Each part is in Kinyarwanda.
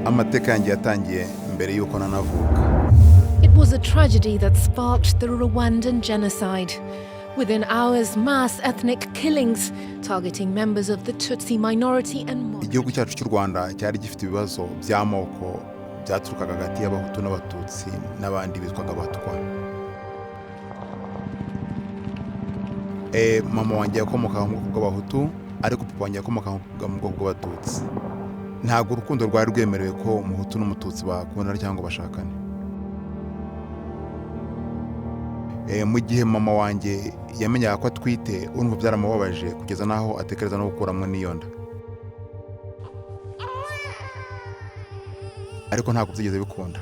Amateka yanjye yatangiye mbere yuko nanavuka. It was a tragedy that sparked the Rwandan genocide. Within hours, mass ethnic killings targeting members of the Tutsi minority and Igihugu cyacu cy'u Rwanda cyari gifite ibibazo by'amoko byaturukaga hagati y'abahutu n'abatutsi n'abandi bitwaga abatwa. Mama wanjye yakomokaga mu bwoko bw'abahutu ariko papa wanjye yakomokaga mu bwoko bw'abatutsi. Ntabwo urukundo rwari rwemerewe ko umuhutu n'umututsi bakundana cyangwa bashakana. Mu gihe mama wanjye yamenyaga ko atwite urumva byaramubabaje kugeza naho atekereza no gukuramo n'iyo nda. Ariko ntabwo byigeze bikunda.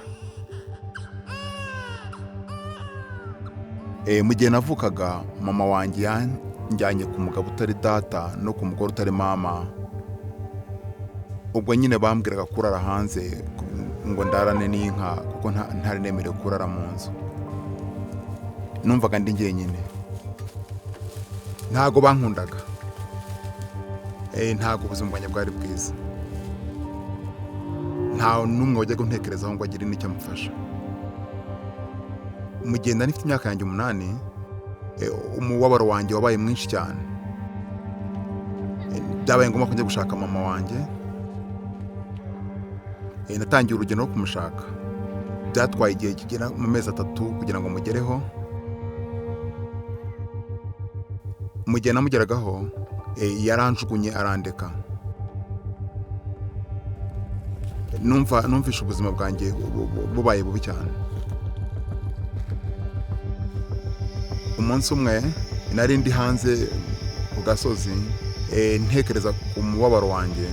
Mu gihe navukaga mama wanjye yanjyanye ku mugabo utari data no ku mugore utari mama. Ubwo nyine bambwiraga kurara hanze ngo ndarane n'inka kuko ntari nemerewe kurara mu nzu. Numvaga ndi njyenyine. Ntago bankundaga. Ntago ubuzima bwanjye bwari bwiza. Nta n'umwe wajyaga untekerezaho ngo agire n'icyo amufasha. Mu gihe nari mfite imyaka yanjye 8, umubabaro wanjye wabaye mwinshi cyane. Byabaye ngombwa ko njya gushaka mama wanjye. Natangiye urugendo rwo kumushaka. Byatwaye igihe kigera mu mezi 3 kugira ngo mugereho. Mu gihe namugeragaho yaranjugunye arandeka. Numvishe ubuzima bwanjye bubaye bubi cyane. Umunsi umwe nari ndi hanze ku gasozi ntekereza ku mubabaro wanjye.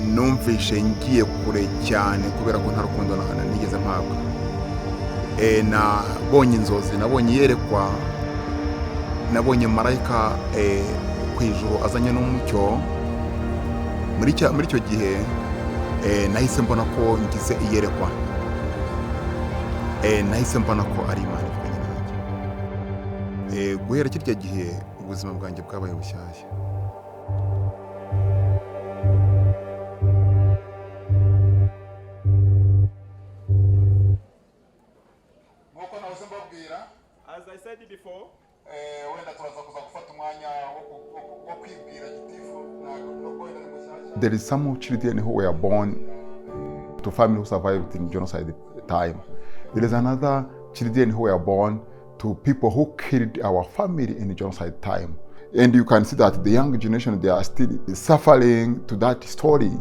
Numvishe ngiye kure cyane kubera ko nta rukundo nigeze mpabwa. Nabonye inzozi, nabonye yerekwa, nabonye marayika ku ijuru azanye n'umucyo. Muri icyo gihe nahise mbona ko ngize iyerekwa. Nahise mbona ko ari Imana ivuganye nanjye. Guhera kirya gihe ubuzima bwanjye bwabaye bushyashya. As I said it before, There is some children who were born to families who survived in genocide time. There is another children who were born to people who killed our family in genocide time. And you can see that the young generation, they are still suffering to that story.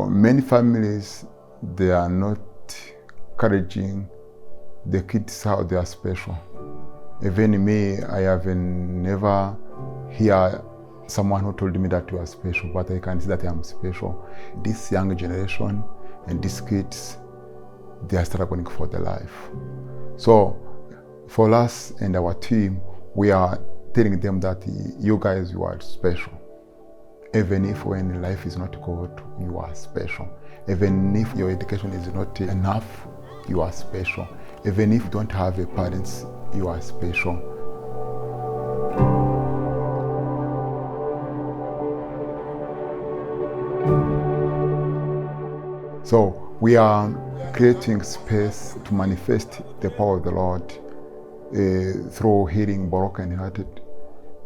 Many families, they are not encouraging the kids how they are special. Even me, I have never heard someone who told me that you are special, but I can see that I am special. This young generation and these kids, they are struggling for their life. So for us and our team, we are telling them that you guys, you are special. Even if when life is not good, you are special. Even if your education is not enough, you are special. Even if you don't have a parents, you are special. So we are creating space to manifest the power of the Lord through healing broken-hearted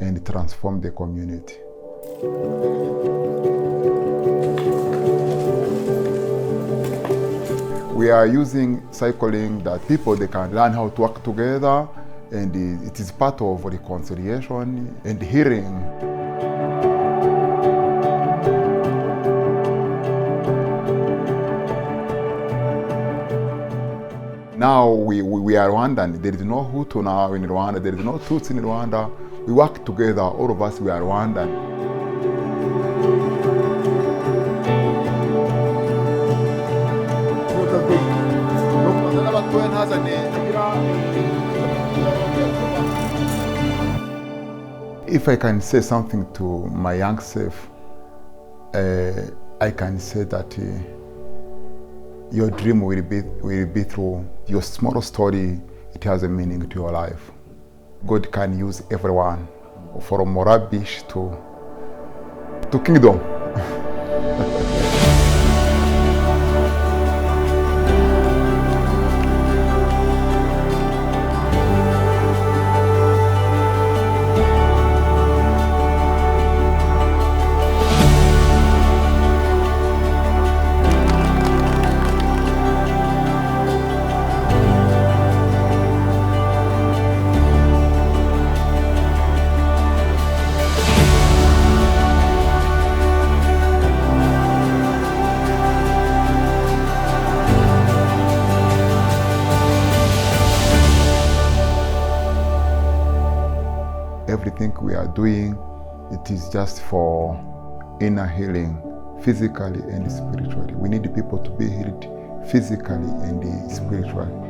and transform the community. We are using cycling that people, they can learn how to work together, and it is part of reconciliation and healing. Now we are Rwandan. There is no Hutu now in Rwanda. There is no Tutsi in Rwanda. We work together. All of us, we are Rwandan. If I can say something to my young self, I can say that your dream will be through your small story. It has a meaning to your life. God can use everyone, from rubbish to kingdom. think we are doing, it is just for inner healing, physically and spiritually. We need people to be healed physically and spiritually.